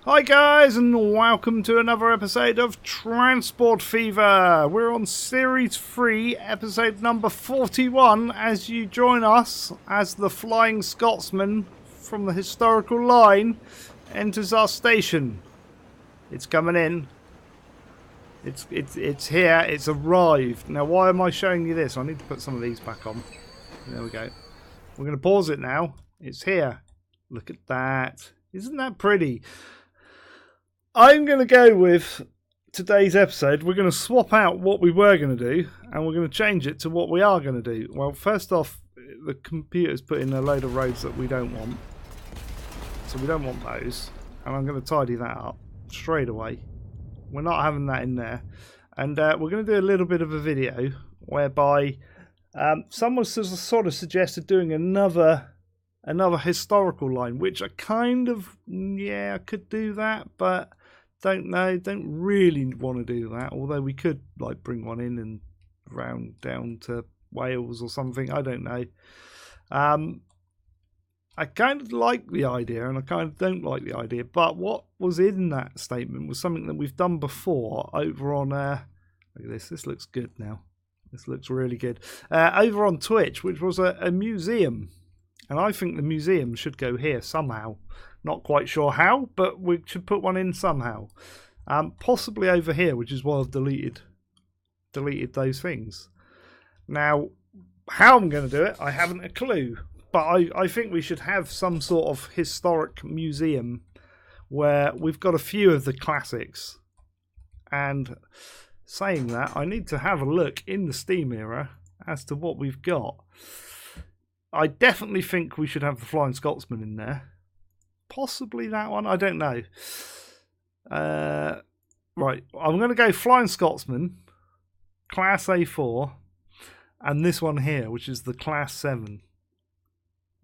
Hi guys, and welcome to another episode of Transport Fever. We're on Series 3, episode number 41, as you join us as the Flying Scotsman from the historical line enters our station. It's coming in. It's here. It's arrived. Now, why am I showing you this? I need to put some of these back on. There we go. We're going to pause it now. It's here. Look at that. Isn't that pretty? I'm going to go with today's episode. We're going to swap out what we were going to do and we're going to change it to what we are going to do. Well, first off, the computer's put in a load of roads that we don't want. So we don't want those. And I'm going to tidy that up straight away. We're not having that in there. And we're going to do a little bit of a video whereby someone sort of suggested doing another historical line, which I kind of, I could do that, but don't really want to do that, although we could like bring one in and round down to Wales or something. I don't know. I kind of like the idea and I kind of don't like the idea, but what was in that statement was something that we've done before over on look at this looks good now. This looks really good. Over on Twitch, which was a museum. And I think the museum should go here somehow. Not quite sure how, but we should put one in somehow. Possibly over here, which is why I've deleted those things. Now, how I'm going to do it, I haven't a clue. But I think we should have some sort of historic museum where we've got a few of the classics. And saying that, I need to have a look in the Steam era as to what we've got. I definitely think we should have the Flying Scotsman in there. Possibly that one. I don't know. Right. I'm going to go Flying Scotsman, Class A4, and this one here, which is the Class 7.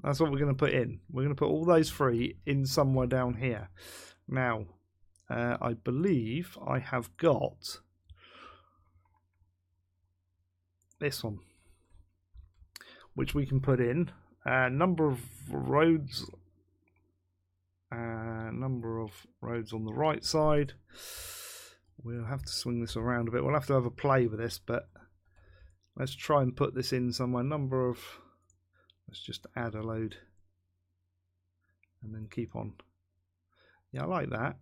That's what we're going to put in. We're going to put all those three in somewhere down here. Now, I believe I have got this one, which we can put in. Number of roads on the right side. We'll have to swing this around a bit. We'll have to have a play with this, but let's try and put this in somewhere. Let's just add a load and then keep on. Yeah, I like that.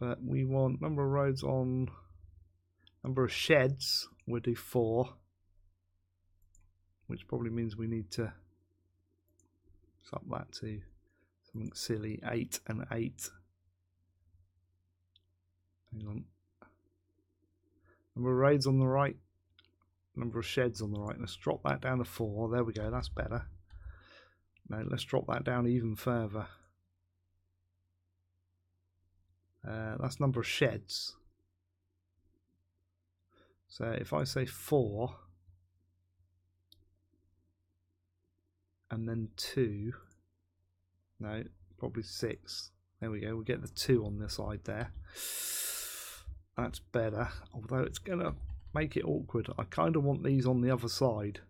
But we want number of roads on, number of sheds. We'll do 4. Which probably means we need to up that to something silly, 8 and 8. Hang on. Number of roads on the right, number of sheds on the right. Let's drop that down to 4. There we go, that's better. No, let's drop that down even further. That's number of sheds. So if I say 4, and then 2, no, probably 6. There we go, we'll get the 2 on this side there. That's better, although it's going to make it awkward. I kind of want these on the other side.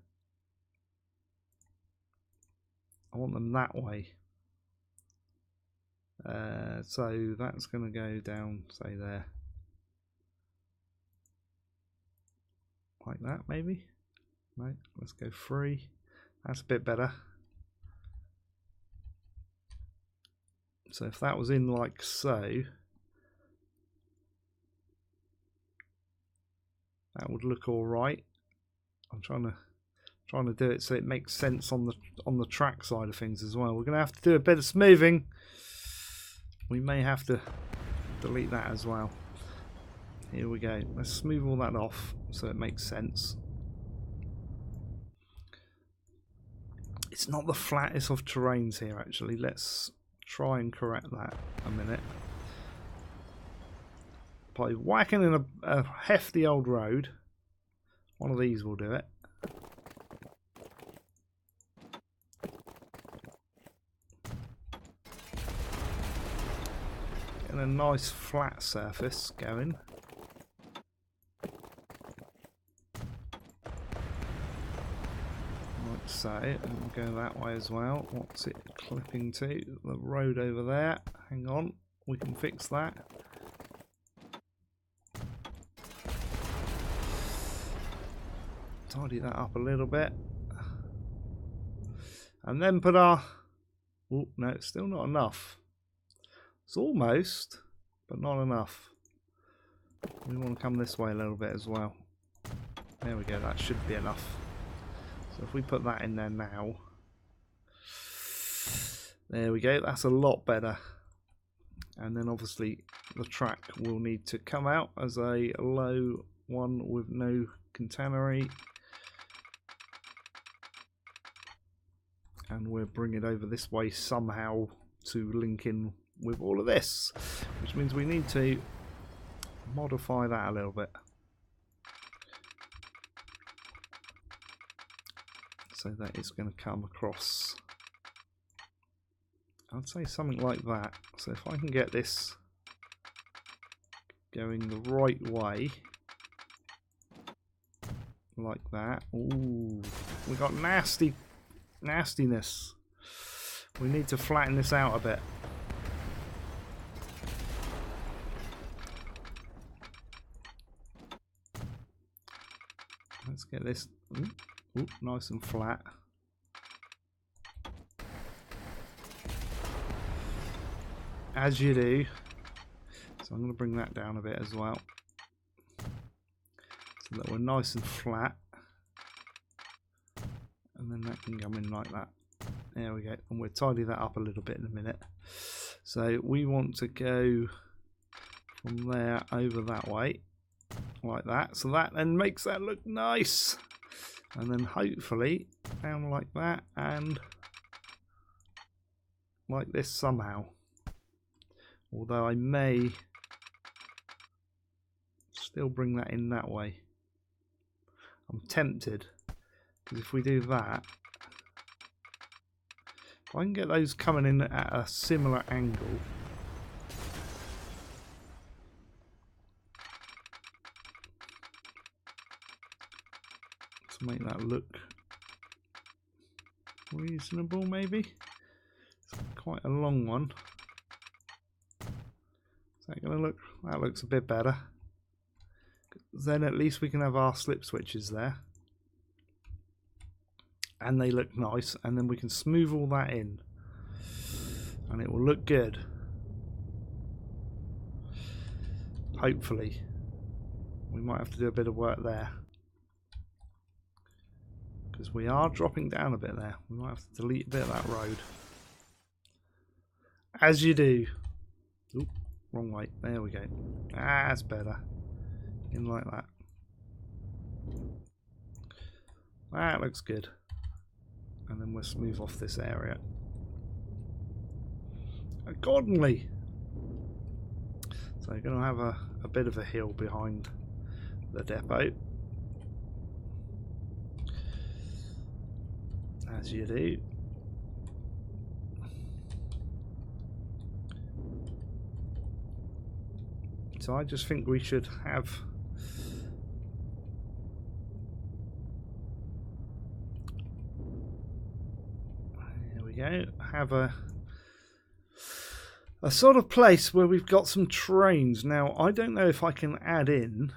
I want them that way. So that's going to go down, say there. Like that, maybe? No, let's go 3. That's a bit better. So if that was in like so, that would look all right. I'm trying to do it so it makes sense on the track side of things as well. We're going to have to do a bit of smoothing. We may have to delete that as well. Here we go. Let's smooth all that off so it makes sense. It's not the flattest of terrains here, actually. Let's try and correct that a minute. By whacking in a hefty old road. One of these will do it. Getting a nice flat surface going. So, and we'll go that way as well. What's it clipping to? The road over there. Hang on. we can fix that. Tidy that up a little bit. And then put our... Oh, no, it's still not enough. It's almost, but not enough. We want to come this way a little bit as well. There we go, that should be enough. So if we put that in there now... There we go, that's a lot better. And then obviously the track will need to come out as a low one with no catenary. And we'll bring it over this way somehow to link in with all of this. Which means we need to modify that a little bit. So that it's going to come across. I'd say something like that. So if I can get this going the right way, like that. Ooh, we got nastiness. We need to flatten this out a bit. Let's get this nice and flat. As you do. So I'm going to bring that down a bit as well, so that we're nice and flat. And then that can come in like that. There we go. And we'll tidy that up a little bit in a minute. So we want to go from there over that way, like that. So that then makes that look nice. And then hopefully down like that and like this somehow. Although I may still bring that in that way. I'm tempted, because if we do that, if I can get those coming in at a similar angle, to make that look reasonable, maybe. It's quite a long one. Is that going to look? That looks a bit better. Then at least we can have our slip switches there. And they look nice. And then we can smooth all that in. And it will look good. Hopefully. We might have to do a bit of work there. Because we are dropping down a bit there. We might have to delete a bit of that road. As you do. Oop, wrong way. There we go. Ah, that's better. In like that. That looks good. And then we'll smooth off this area accordingly. So you're going to have a bit of a hill behind the depot, as you do. So I just think we should have have a sort of place where we've got some trains. Now I don't know if I can add in,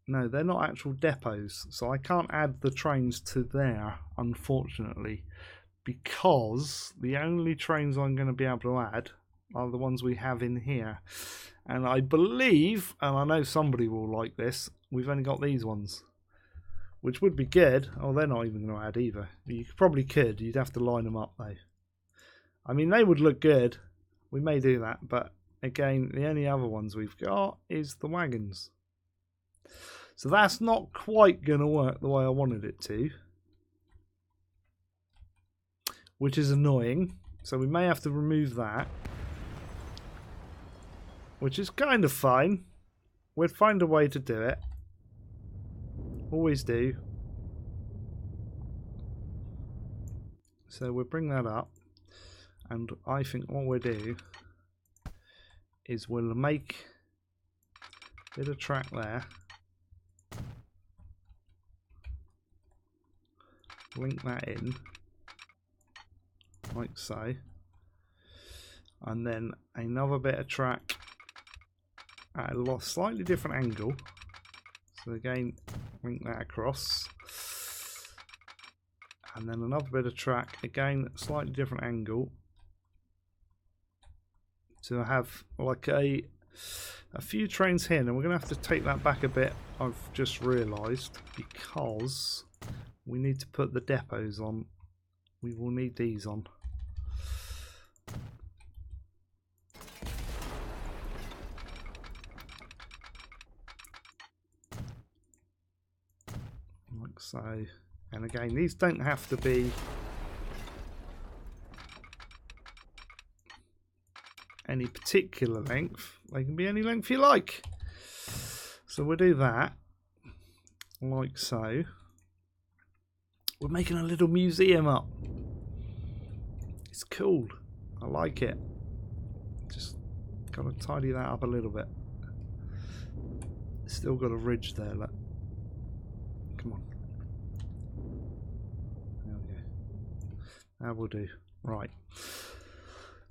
no, they're not actual depots, so I can't add the trains to there, unfortunately, because the only trains I'm going to be able to add are the ones we have in here. And I believe, and I know somebody will like this, we've only got these ones, which would be good. Oh, they're not even going to add either. You probably could. You'd have to line them up, though. I mean, they would look good. We may do that. But, again, the only other ones we've got is the wagons. So that's not quite going to work the way I wanted it to. Which is annoying. So we may have to remove that. Which is kind of fine. We'll find a way to do it. Always do. So we'll bring that up, and I think what we'll do is we'll make a bit of track there, link that in like so. And then another bit of track at a slightly different angle. So again, link that across. And then another bit of track, again, slightly different angle. To have like a few trains here. And we're going to have to take that back a bit, I've just realised, because we need to put the depots on. We will need these on. Like so. And again, these don't have to be any particular length. They can be any length you like. So we'll do that like so. We're making a little museum up. It's cool. I like it. Just got to tidy that up a little bit. Still got a ridge there. Look. Come on. There we go. That will do. Right.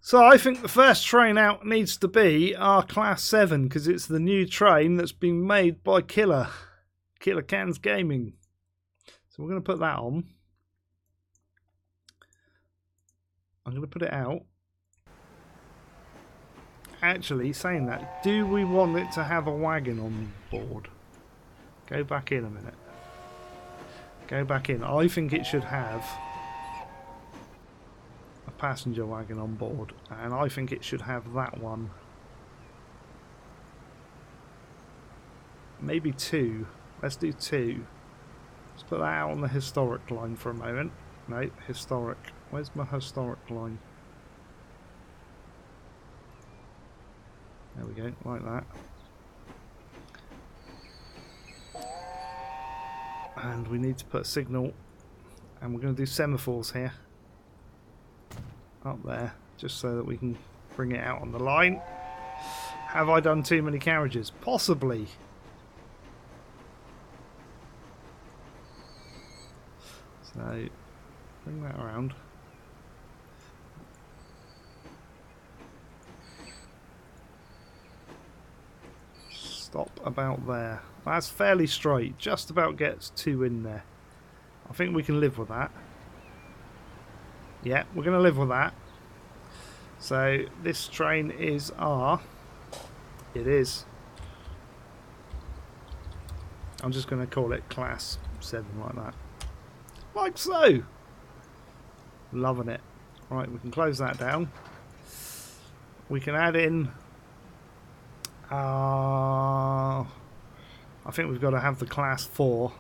So I think the first train out needs to be our Class 7 because it's the new train that's been made by Killer Cans Gaming. So we're going to put that on. I'm going to put it out. Actually, saying that, do we want it to have a wagon on board? Go back in a minute. Go back in. I think it should have a passenger wagon on board, and I think it should have that one. Maybe two. Let's do two. Let's put that out on the historic line for a moment. No, historic. Where's my historic line? There we go, like that. And we need to put a signal, and we're going to do semaphores here. Up there, just so that we can bring it out on the line. Have I done too many carriages? Possibly. So, bring that around. Stop about there. That's fairly straight. Just about gets two in there. I think we can live with that. Yeah, we're going to live with that. So this train is our... It is. I'm just going to call it Class 7 like that. Like so. Loving it. Right, we can close that down. We can add in... I think we've got to have the Class 4.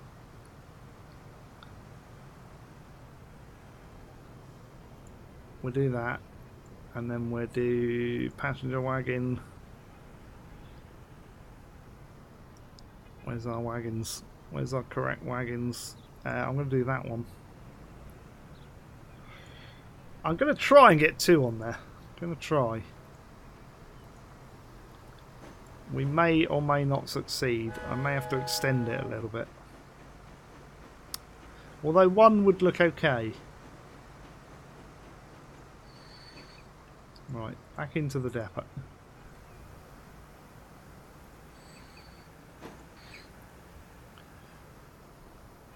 We'll do that, and then we'll do passenger wagon. Where's our wagons? Where's our correct wagons? I'm going to do that one. I'm going to try and get two on there. I'm going to try. We may or may not succeed. I may have to extend it a little bit. Although one would look okay. Right, back into the depot.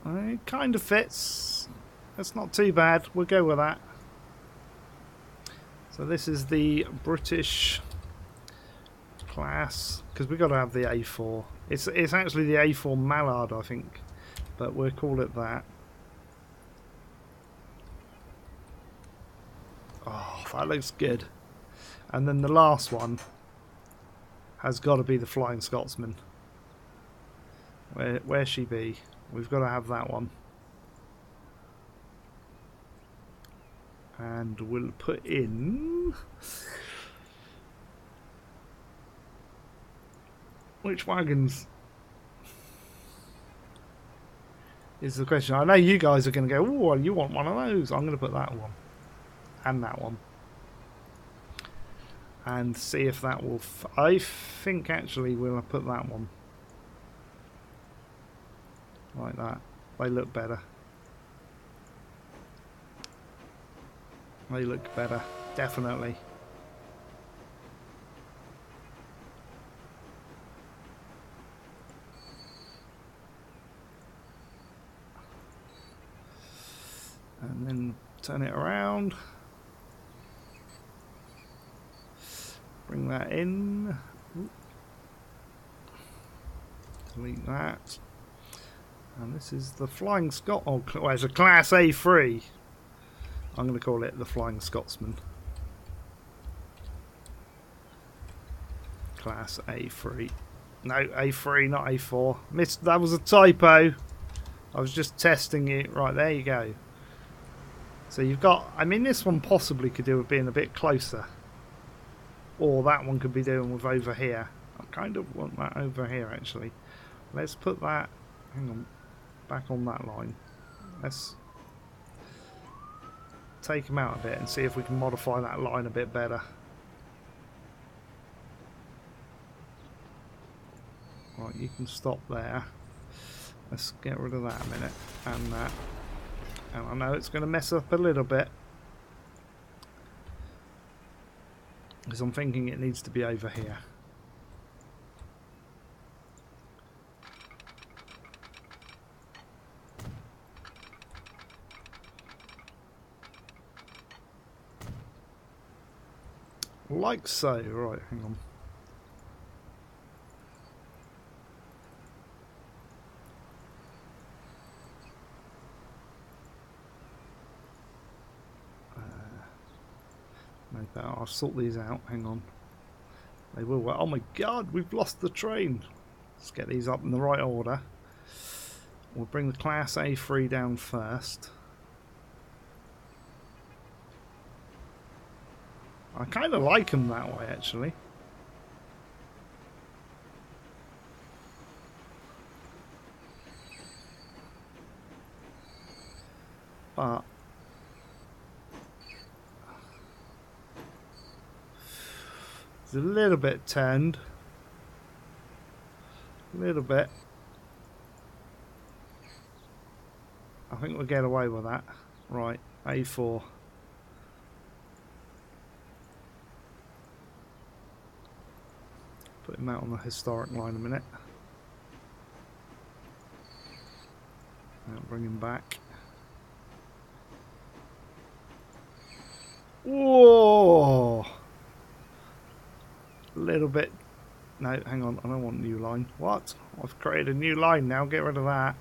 It kind of fits. That's not too bad. We'll go with that. So this is the British class, because we've got to have the A4. It's actually the A4 Mallard, I think, but we'll call it that. Oh, that looks good. And then the last one has got to be the Flying Scotsman. Where she be? We've got to have that one. And we'll put in... Which wagons is the question. I know you guys are going to go, oh, you want one of those. I'm going to put that one. And that one. And see if that will... I think actually we'll put that one. Like that. They look better. They look better. Definitely. turn it around. Bring that in. Ooh. Delete that. And this is the Flying Scot. Oh, well, it's a Class A3. I'm going to call it the Flying Scotsman. Class A3. No, A3, not A4. Missed. That was a typo. I was just testing it. Right, there you go. So you've got... I mean, this one possibly could do with being a bit closer. Or that one could be doing with over here. I kind of want that over here, actually. Let's put that... Hang on. Back on that line. Let's take them out a bit and see if we can modify that line a bit better. Right, you can stop there. Let's get rid of that a minute. And that. And I know it's going to mess up a little bit. Because I'm thinking it needs to be over here. Like so. Right, hang on. No better. I'll sort these out. Hang on. They will. Oh my god, we've lost the train. Let's get these up in the right order. We'll bring the Class A3 down first. I kind of like them that way, actually. But it's a little bit turned. A little bit. I think we'll get away with that. Right, A4. Put him out on the historic line a minute. Now bring him back. Whoa! A little bit. No, hang on. I don't want a new line. What? I've created a new line now. Get rid of that.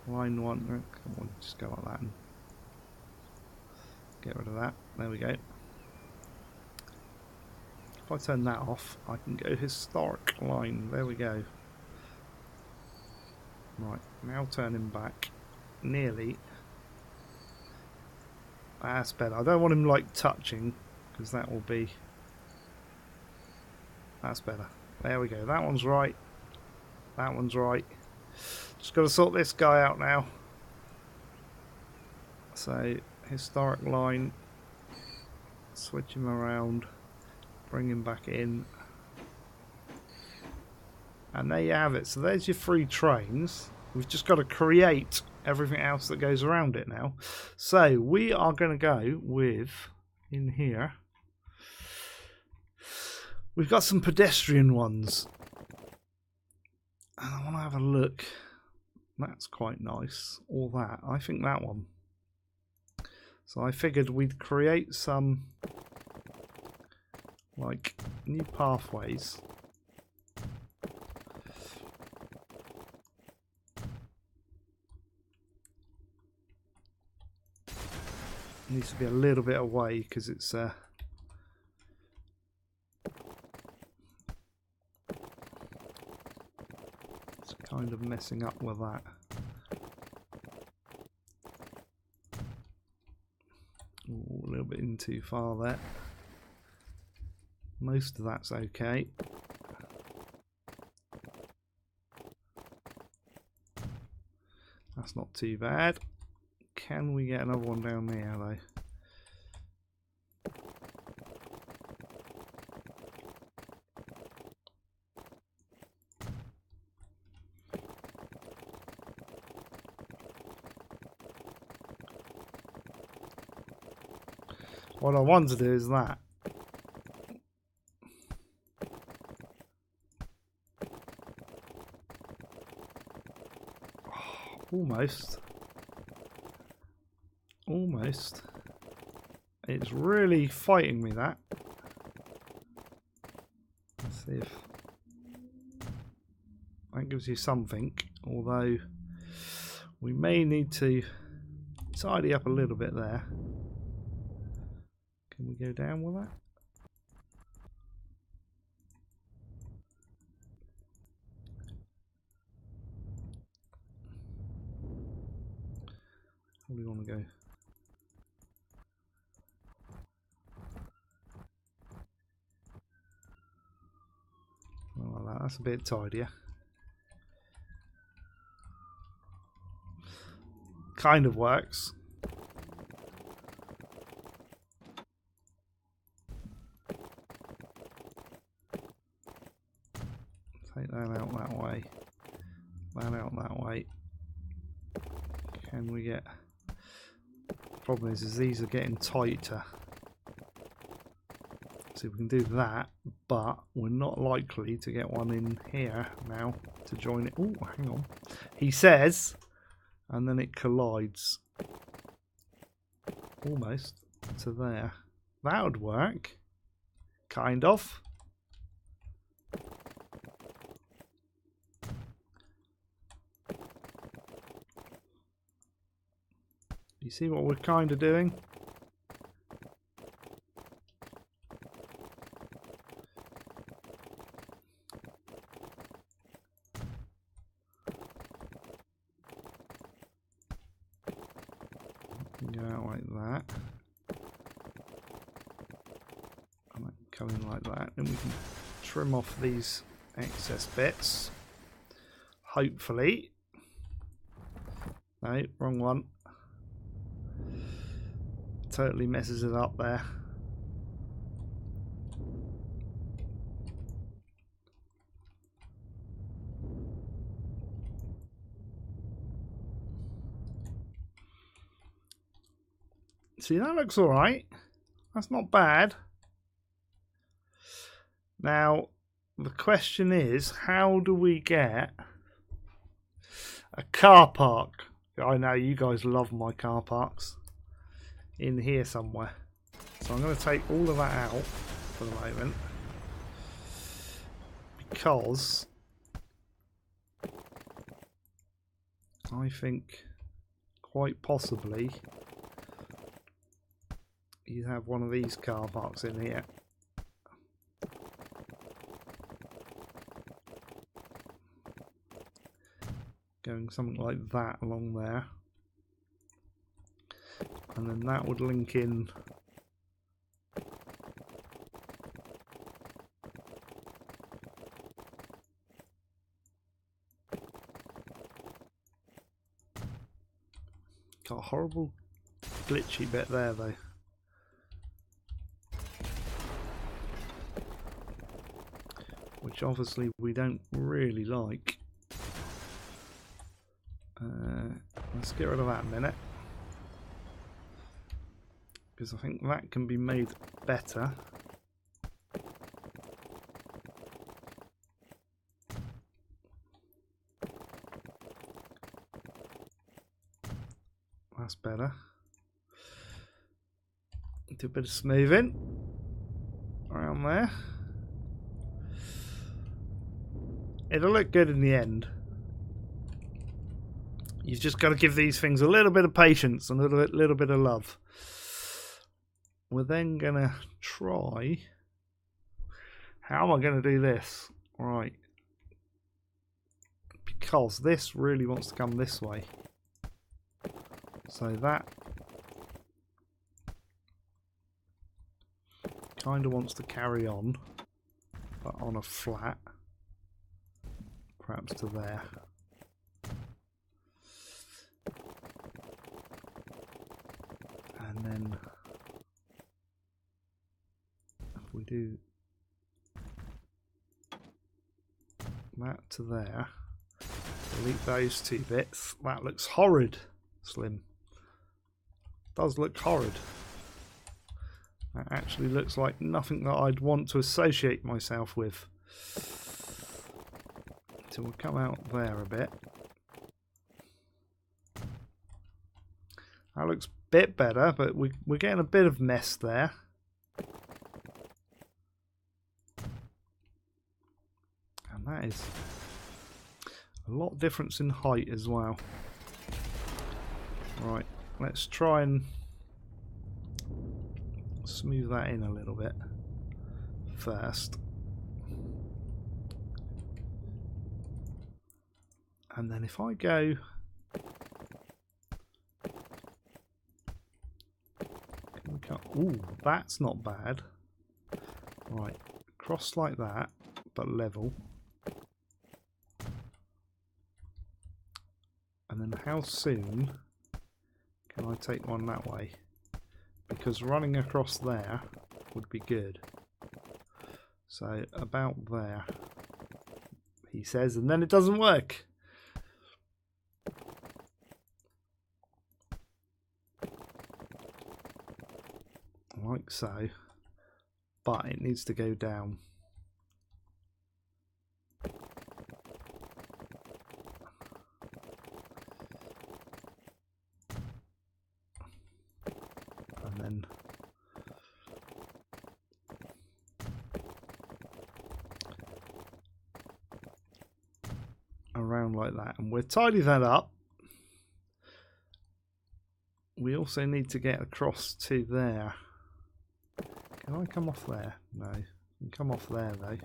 Line 1. Come on, just go like that and get rid of that. There we go. If I turn that off, I can go historic line. There we go. Right, now turn him back. Nearly. That's better. I don't want him like touching, because that will be... That's better. There we go. That one's right. That one's right. Just got to sort this guy out now. So, historic line. Switch him around. Bring him back in. And there you have it. So there's your 3 trains. We've just got to create everything else that goes around it now. So we are going to go with, in here, we've got some pedestrian ones. And I want to have a look. That's quite nice. All that. I think that one. So I figured we'd create some like new pathways. Needs to be a little bit away because it's kind of messing up with that. Ooh, a little bit in too far there. Most of that's okay. That's not too bad. Can we get another one down there though? What I want to do is that. Oh, almost. almost. It's really fighting me, that. Let's see if that gives you something, although we may need to tidy up a little bit there. Can we go down with that? Where do we want to go? Like that. That's a bit tidier. Kind of works. Take that out that way. That out that way. Can we get... Problem is these are getting tighter. So we can do that, but we're not likely to get one in here now to join it. Oh, hang on. He says, and then it collides almost to there. That would work. Kind of. You see what we're kind of doing? Go out like that. And that come in like that. Then we can trim off these excess bits. Hopefully. No, wrong one. Totally messes it up there. See, that looks alright. That's not bad. Now, the question is, how do we get a car park? I know you guys love my car parks. In here somewhere. So I'm going to take all of that out for the moment. Because I think quite possibly you have one of these car parks in here. Going something like that along there. And then that would link in got a horrible glitchy bit there though. Which obviously we don't really like. Let's get rid of that a minute. Because I think that can be made better. That's better. Do a bit of smoothing around there. It'll look good in the end. You've just got to give these things a little bit of patience and a little bit of love. We're then going to try... How am I going to do this? Right. Because this really wants to come this way. So that kind of wants to carry on, but on a flat. Perhaps to there. And then if we do that to there, delete those two bits. That looks horrid, Slim. Does look horrid. That actually looks like nothing that I'd want to associate myself with. So we'll come out there a bit. That looks bit better, but we're getting a bit of mess there. And that is a lot of difference in height as well. Right, let's try and smooth that in a little bit first. And then if I go... Ooh, that's not bad. Right, cross like that, but level. And then how soon can I take one that way? Because running across there would be good. So about there, he says, and then it doesn't work. Like so, but it needs to go down. And then around like that, and we'll tidy that up. We also need to get across to there. Can I come off there? No. I can come off there though.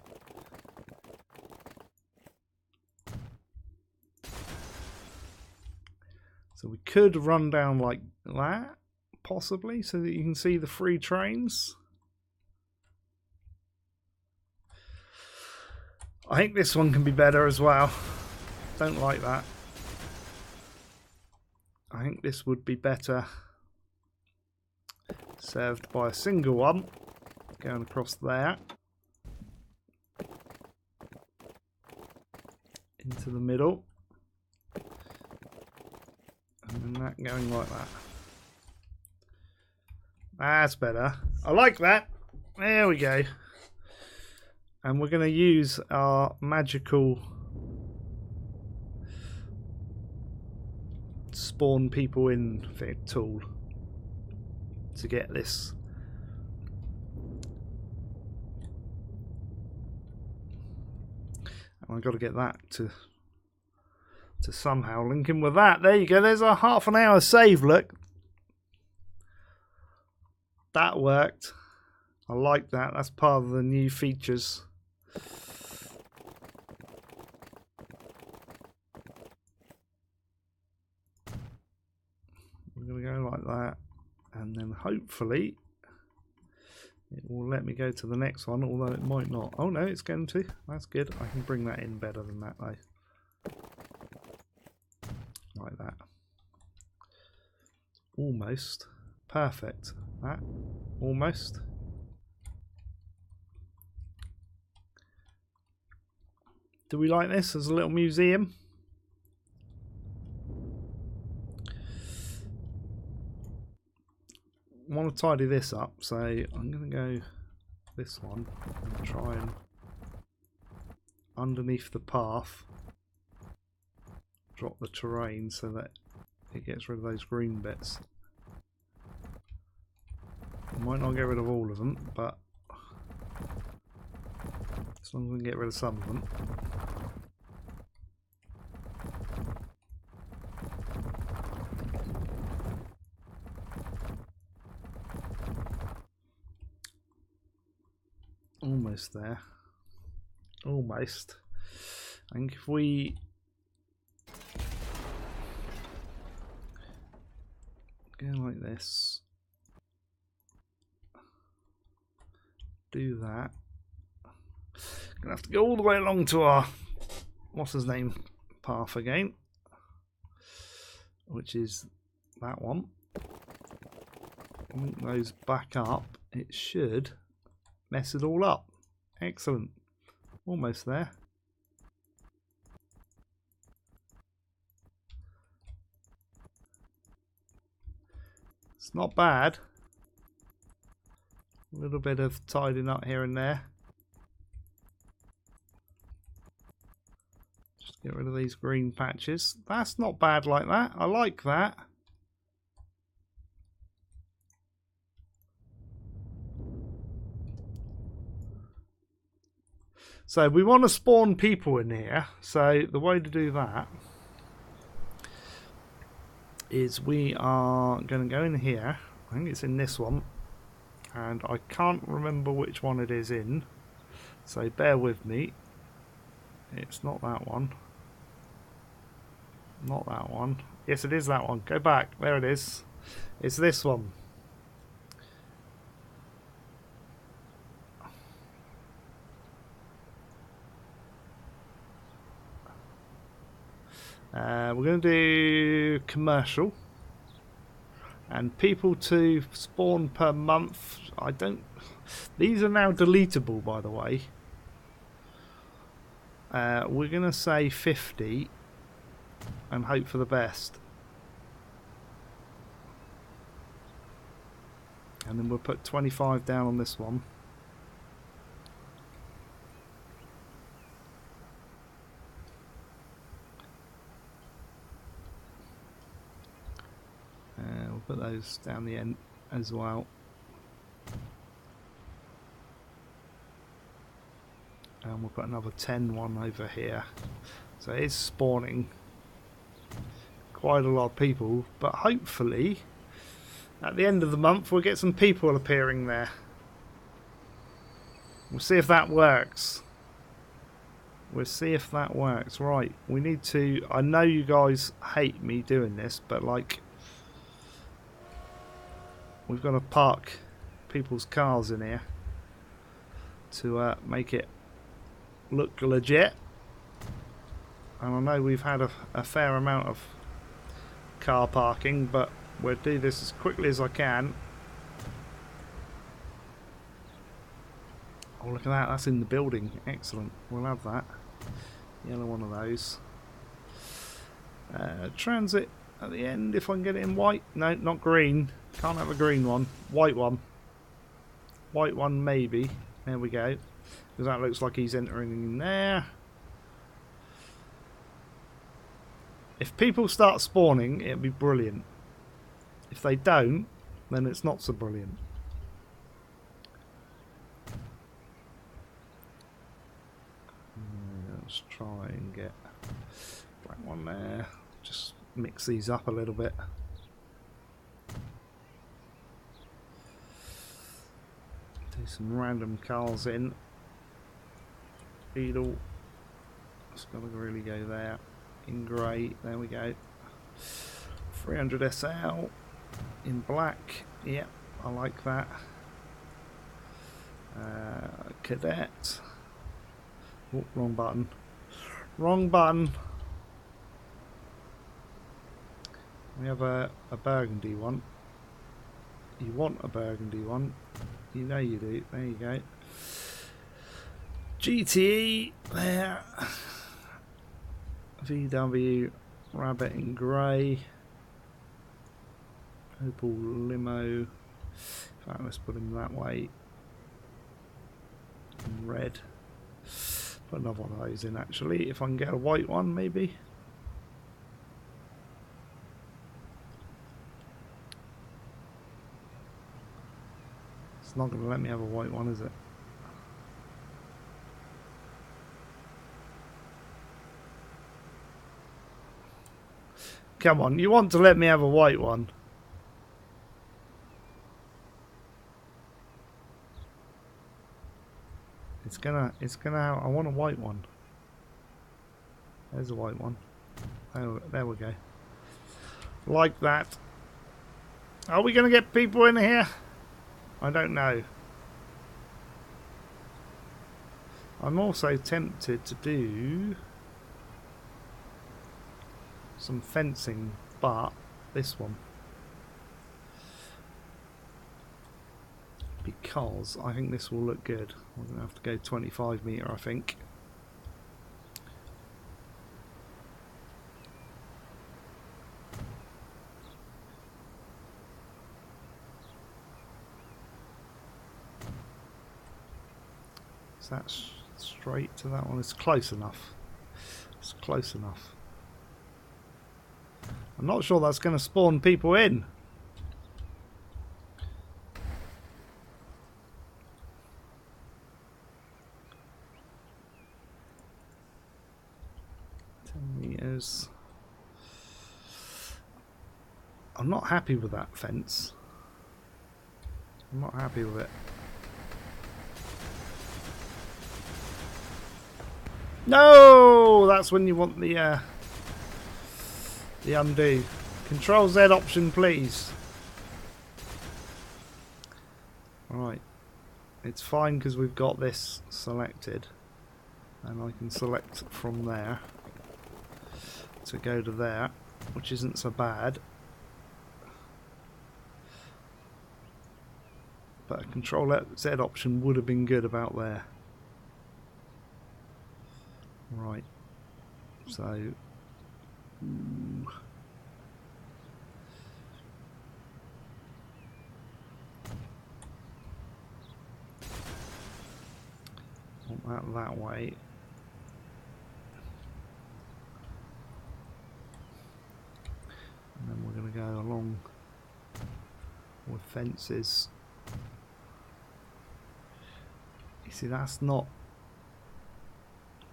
So we could run down like that, possibly, so that you can see the free trains. I think this one can be better as well. Don't like that. I think this would be better served by a single one going across there into the middle, and then that going like that. That's better. I like that. There we go. And we're going to use our magical spawn people in tool to get this. And I've got to get that to somehow link in with that. There you go. There's a half an hour save. Look, that worked. I like that. That's part of the new features. We're going to go like that, and then hopefully it will let me go to the next one, although it might not. Oh no, it's going to. That's good. I can bring that in better than that though. Like that. Almost. Perfect. That. Almost. Do we like this as a little museum? I want to tidy this up, so I'm going to go this one and try and underneath the path drop the terrain so that it gets rid of those green bits. I might not get rid of all of them, but as long as we can get rid of some of them. Almost there. Almost. I think if we go like this, do that. Gonna have to go all the way along to our what's his name path again, which is that one. Link those back up. It should mess it all up. Excellent. Almost there. It's not bad. A little bit of tidying up here and there. Just get rid of these green patches. That's not bad like that. I like that. So we want to spawn people in here. So the way to do that is we are going to go in here. I think it's in this one. And I can't remember which one it is in. So bear with me. It's not that one. Not that one. Yes, it is that one. Go back. There it is. It's this one. We're going to do commercial. And people to spawn per month. I don't... These are now deletable, by the way. We're going to say 50. And hope for the best. And then we'll put 25 down on this one. We'll put those down the end as well. And we'll put another 10 one over here. So it's spawning quite a lot of people, but hopefully at the end of the month we'll get some people appearing there. We'll see if that works. We'll see if that works. Right, we need to... I know you guys hate me doing this, but like... We've got to park people's cars in here to make it look legit. And I know we've had a fair amount of car parking, but we'll do this as quickly as I can. Oh, look at that. That's in the building. Excellent. We'll have that. Yellow one of those. Transit at the end, if I can get it in white. No, not green. Can't have a green one. White one. White one, maybe. There we go. Because that looks like he's entering in there. If people start spawning, it'd be brilliant. If they don't, then it's not so brilliant. Let's try and get black one there. Just mix these up a little bit. Do some random cars in. Beetle. It's got to really go there. In grey, there we go. 300 SL in black. Yep, I like that. Cadet. Oh, wrong button. Wrong button. We have a burgundy one. You want a burgundy one. You know you do. There you go. GTE there. VW Rabbit in grey. Opel Limo. In fact, let's put him that way. In red. Put another one of those in actually. If I can get a white one, maybe. It's not going to let me have a white one, is it? Come on, you want to let me have a white one? It's gonna, I want a white one. There's a white one. Oh, there we go. Like that. Are we gonna get people in here? I don't know. I'm also tempted to do some fencing, but this one, because I think this will look good. We're going to have to go 25 metre, I think. Is that straight to that one? It's close enough. It's close enough. I'm not sure that's going to spawn people in. because I'm not happy with that fence. I'm not happy with it. No, that's when you want the undo. Control Z option, please. Right, it's fine because we've got this selected, and I can select from there to go to there, which isn't so bad. But a Control Z option would have been good about there. Right, so want that way. And then we're going to go along with fences. You see, that's not...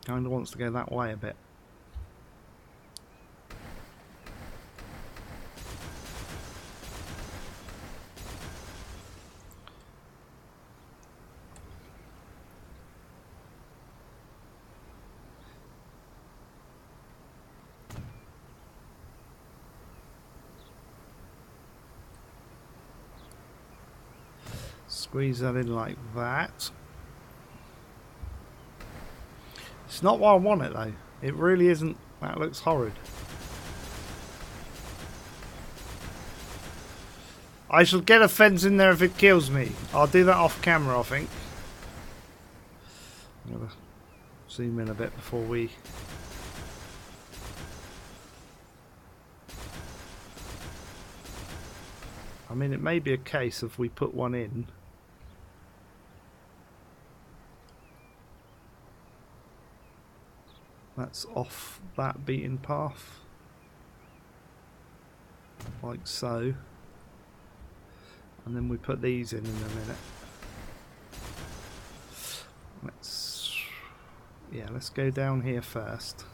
Kind of wants to go that way a bit. Squeeze that in like that. It's not what I want it though. It really isn't. That looks horrid. I shall get a fence in there if it kills me. I'll do that off camera, I think. I'm gonna zoom in a bit before we... I mean, it may be a case of we put one in. That's off that beaten path. Like so. And then we put these in a minute. Let's go down here first.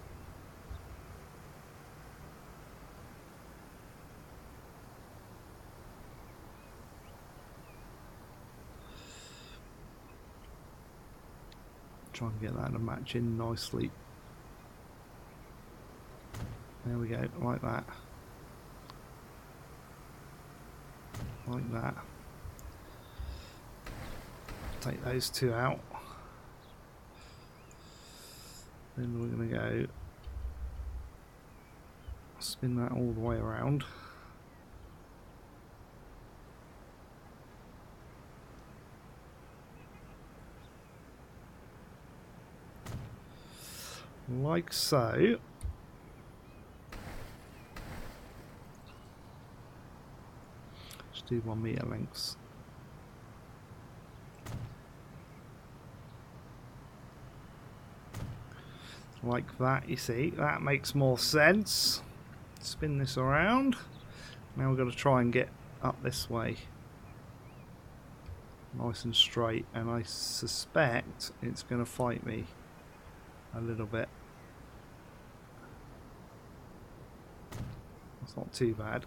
Try and get that to match in nicely. There we go, like that. Like that. Take those two out. Then we're going to go spin that all the way around. Like so. Just do 1 meter lengths. Like that, you see, that makes more sense. Spin this around. Now we've got to try and get up this way. Nice and straight, and I suspect it's going to fight me a little bit. It's not too bad.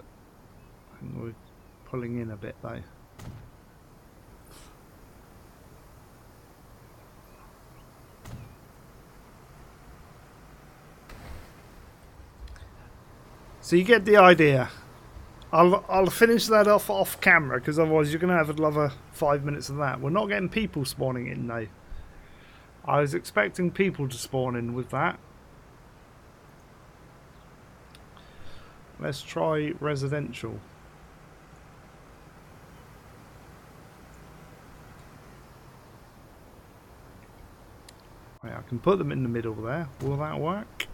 I think we're pulling in a bit though. So you get the idea. I'll finish that off camera because otherwise you're going to have another 5 minutes of that. We're not getting people spawning in though. I was expecting people to spawn in with that. Let's try residential. Right, I can put them in the middle there. Will that work?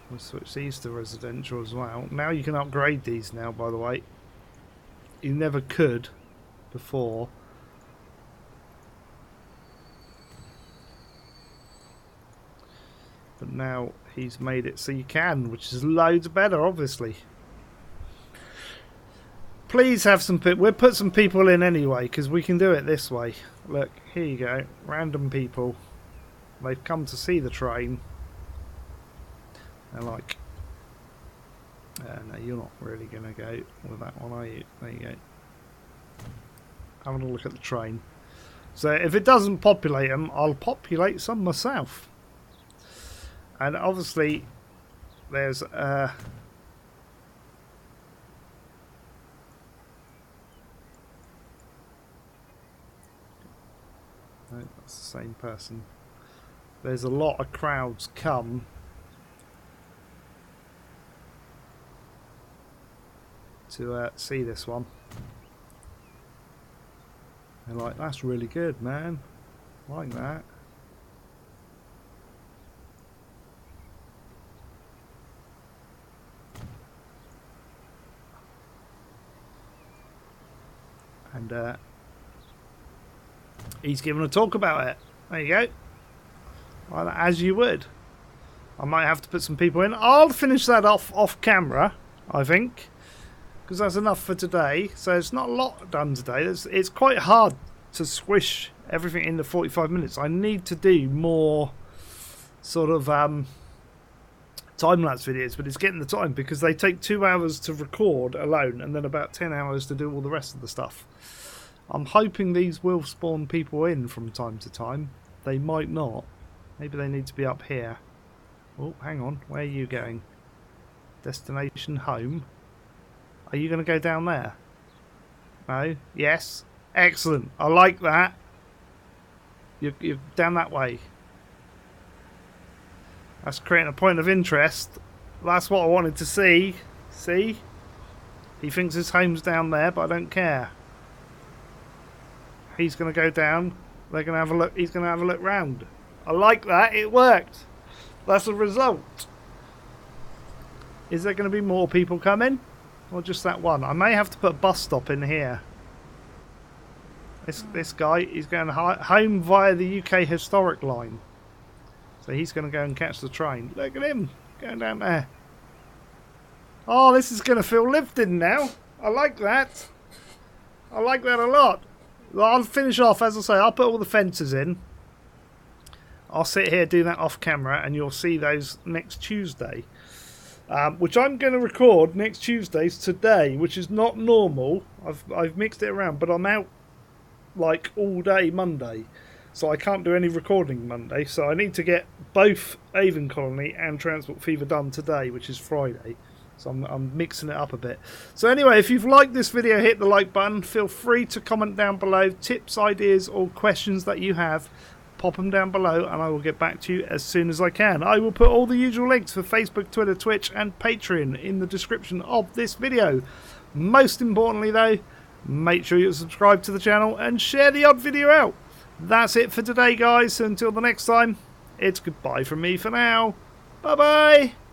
We'll switch these to residential as well. Now you can upgrade these now, by the way. You never could before. But now he's made it so you can, which is loads better, obviously. Please have some people. We'll put some people in anyway, because we can do it this way. Look, here you go. Random people. They've come to see the train. They're like, no, you're not really going to go with that one, are you? There you go. Having a look at the train. So if it doesn't populate them, I'll populate some myself. And obviously, there's no, that's the same person. There's a lot of crowds come to see this one. They're like, that's really good, man. Like that. And he's given a talk about it. There you go. Well, as you would. I might have to put some people in. I'll finish that off camera, I think, because that's enough for today. So it's not a lot done today. It's quite hard to squish everything into 45 minutes. I need to do more sort of time-lapse videos, but it's getting the time because they take 2 hours to record alone and then about 10 hours to do all the rest of the stuff. I'm hoping these will spawn people in from time to time. They might not. Maybe they need to be up here. Oh, hang on. Where are you going? Destination home. Are you going to go down there? No? Yes? Excellent. I like that. You're down that way. That's creating a point of interest. That's what I wanted to see. See? He thinks his home's down there, but I don't care. He's going to go down. They're going to have a look. He's going to have a look round. I like that. It worked. That's a result. Is there going to be more people coming? Or just that one? I may have to put a bus stop in here. This guy, he's going home via the UK Historic Line. So he's going to go and catch the train. Look at him going down there. Oh, this is going to feel lived in now. I like that. I like that a lot. I'll finish off, as I say, I'll put all the fences in. I'll sit here, do that off camera, and you'll see those next Tuesday. Which I'm going to record next Tuesdays today, which is not normal. I've mixed it around, but I'm out like all day Monday. So I can't do any recording Monday. So I need to get both Avon Colony and Transport Fever done today, which is Friday. So I'm mixing it up a bit. So anyway, if you've liked this video, hit the like button. Feel free to comment down below. Tips, ideas, or questions that you have. Pop them down below and I will get back to you as soon as I can. I will put all the usual links for Facebook, Twitter, Twitch and Patreon in the description of this video. Most importantly though, make sure you subscribe to the channel and share the odd video out. That's it for today guys. So until the next time, it's goodbye from me for now. Bye bye.